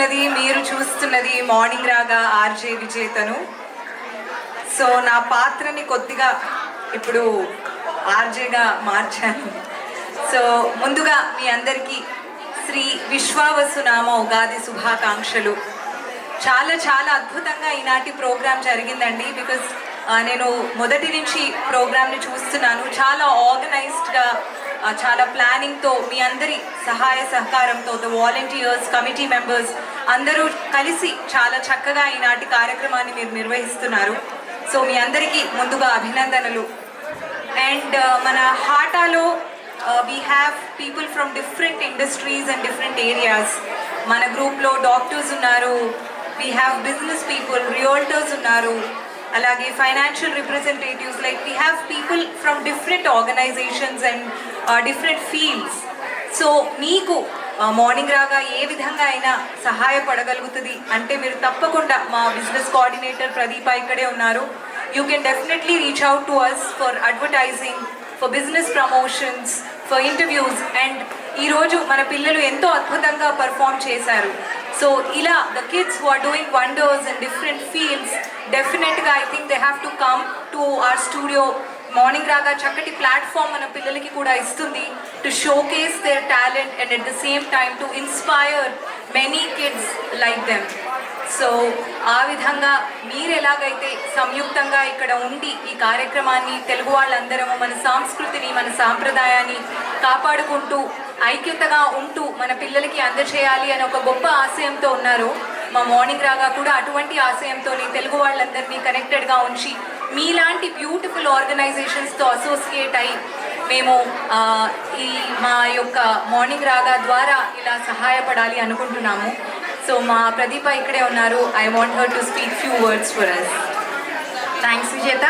వింటున్నది మీరు చూస్తున్నది మార్నింగ్ రాగా ఆర్జే విజేతను. సో నా పాత్రని కొద్దిగా ఇప్పుడు ఆర్జేగా మార్చాను. సో ముందుగా మీ అందరికీ శ్రీ విశ్వావసునామ ఉగాది శుభాకాంక్షలు. చాలా చాలా అద్భుతంగా ఈనాటి ప్రోగ్రాం జరిగిందండి. బికాజ్ నేను మొదటి నుంచి ప్రోగ్రామ్ని చూస్తున్నాను. చాలా ఆర్గనైజ్డ్గా, చాలా ప్లానింగ్తో, మీ అందరి సహాయ సహకారంతో, ద వాలంటీర్స్, కమిటీ మెంబర్స్ అందరూ కలిసి చాలా చక్కగా ఈనాటి కార్యక్రమాన్ని మీరు నిర్వహిస్తున్నారు. సో మీ అందరికీ ముందుగా అభినందనలు. అండ్ మన హాటాలో we have people from different industries and different areas. మన గ్రూప్లో డాక్టర్స్ ఉన్నారు, we have business people, realtors ఉన్నారు, అలాగే financial representatives. Like we have people from different organisations and different fields. So మీకు మార్నింగ్ రాగా ఏ విధంగా అయినా సహాయపడగలుగుతుంది అంటే మీరు తప్పకుండా మా బిజినెస్ కోఆర్డినేటర్ ప్రదీప ఇక్కడే ఉన్నారు. You can definitely reach out to us for advertising, for business promotions, for interviews. And ఈరోజు మన పిల్లలు ఎంతో అద్భుతంగా పర్ఫామ్ చేశారు. సో ఇలా the kids who are doing wonders in different fields, డెఫినెట్గా I think they have to come to our studio. Morning raga చక్కటి platform మన పిల్లలకి కూడా ఇస్తుంది to showcase their talent and at the same time to inspire many kids like them. So ఆ విధంగా మీరు ఎలాగైతే సంయుక్తంగా ఇక్కడ ఉండి ఈ కార్యక్రమాన్ని తెలుగు వాళ్ళందరము మన సంస్కృతిని, మన సాంప్రదాయాన్ని కాపాడుకుంటూ ఐక్యతగా ఉంటూ మన పిల్లలకి అందచేయాలి అని ఒక గొప్ప ఆశయంతో ఉన్నారు, మా మార్నింగ్ రాగా కూడా అటువంటి ఆశయంతో తెలుగు వాళ్ళందరినీ కనెక్టెడ్గా ఉంచి మీలాంటి బ్యూటిఫుల్ ఆర్గనైజేషన్స్తో అసోసియేట్ అయ్యి మేము ఈ మా యొక్క మార్నింగ్ రాగా ద్వారా ఇలా సహాయపడాలి అనుకుంటున్నాము. సో మా ప్రదీప ఇక్కడే ఉన్నారు. I want her to speak few words for us. Thanks Vijetha.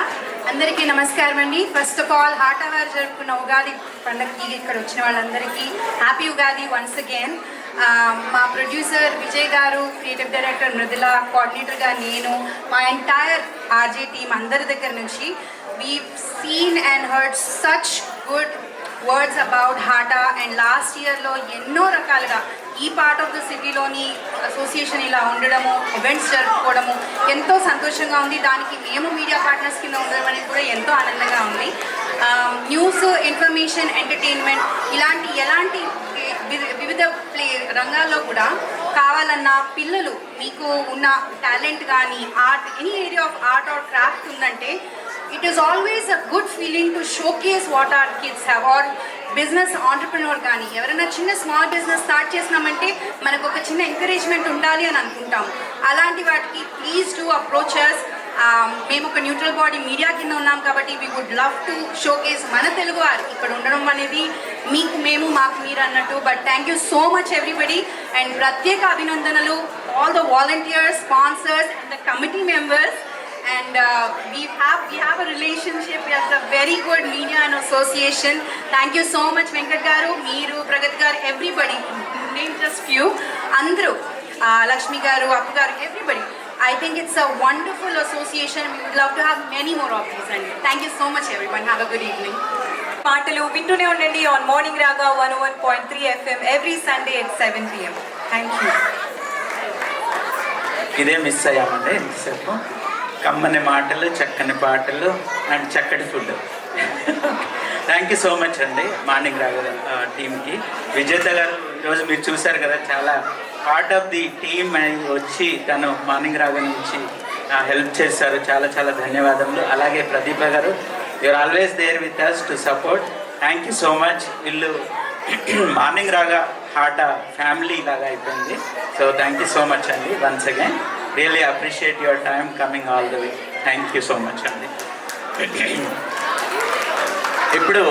అందరికీ నమస్కారం అండి. ఫస్ట్ ఆఫ్ ఆల్ హాటా వారు జరుపుకున్న ఉగాది పండుగకి ఇక్కడ వచ్చిన వాళ్ళందరికీ హ్యాపీ ఉగాది వన్స్ అగైన్. మా ప్రొడ్యూసర్ విజయ్ గారు, క్రియేటివ్ డైరెక్టర్ మృదుల, కోఆర్డినేటర్గా నేను, మా ఎంటైర్ ఆర్జే టీమ్ అందరి దగ్గర నుంచి we seen and heard such good words about HATA. And last ఇయర్లో ఎన్నో రకాలుగా ఈ పార్ట్ ఆఫ్ ద సిటీలోని అసోసియేషన్ ఇలా ఉండడము, ఈవెంట్స్ జరుపుకోవడము ఎంతో సంతోషంగా ఉంది. దానికి మేము మీడియా పార్ట్నర్స్ కింద ఉండడం అనేది కూడా ఎంతో ఆనందంగా ఉంది. న్యూస్, ఇన్ఫర్మేషన్, ఎంటర్టైన్మెంట్ ఎలాంటి వివిధ రంగాల్లో కూడా కావాలన్నా పిల్లలు మీకు ఉన్న టాలెంట్ కానీ art, any area of art or craft ఉందంటే it is always a good feeling to showcase what are kids have. Or business entrepreneur కానీ ఎవరైనా చిన్న స్మాల్ బిజినెస్ స్టార్ట్ చేసినామంటే మనకు ఒక చిన్న ఎంకరేజ్మెంట్ ఉండాలి అని అనుకుంటాం. అలాంటి వాటికి ప్లీజ్ డూ అప్రోచ్ అస్. మేము ఒక న్యూట్రల్ బాడీ మీడియా కింద ఉన్నాం కాబట్టి we would love to showcase మన తెలుగు వారు ఇక్కడ ఉండడం అనేది మీకు మేము, మాకు మీరు అన్నట్టు. But thank you so much everybody. And ప్రత్యేక అభినందనలు all the volunteers, sponsors and the committee members. And we have a relationship as a very good media and association. Thank you so much Venkat garu, meeru, Pragat garu, everybody, name just few, andru, Lakshmi garu, Appu garu, everybody. I think it's a wonderful association. We would love to have many more of these. And thank you so much everyone. Have a good evening. మాటలు వింటూనే ఉండండి on Morning Raga 101.3 FM every Sunday at 7 PM. Thank you. ఇదే miss అయ్యామండి ఇంతసేపు. కమ్మని మాటలు, చక్కని పాటలు and చక్కటి food. Thank you so much అండి మార్నింగ్ రాగా టీమ్కి. విజేత గారు ఈరోజు మీరు చూశారు కదా, చాలా పార్ట్ ఆఫ్ ది టీమ్ వచ్చి తను మార్నింగ్ రాగా నుంచి హెల్ప్ చేశారు. చాలా చాలా ధన్యవాదములు. అలాగే Pradeepa garu, you're always there with us to support. Thank you so much. వీళ్ళు మార్నింగ్ రాగా హాటా ఫ్యామిలీ లాగా అయిపోయింది. So thank you so much అండి once again. Really appreciate your time coming all the way. Thank you so much అండి. ఇప్పుడు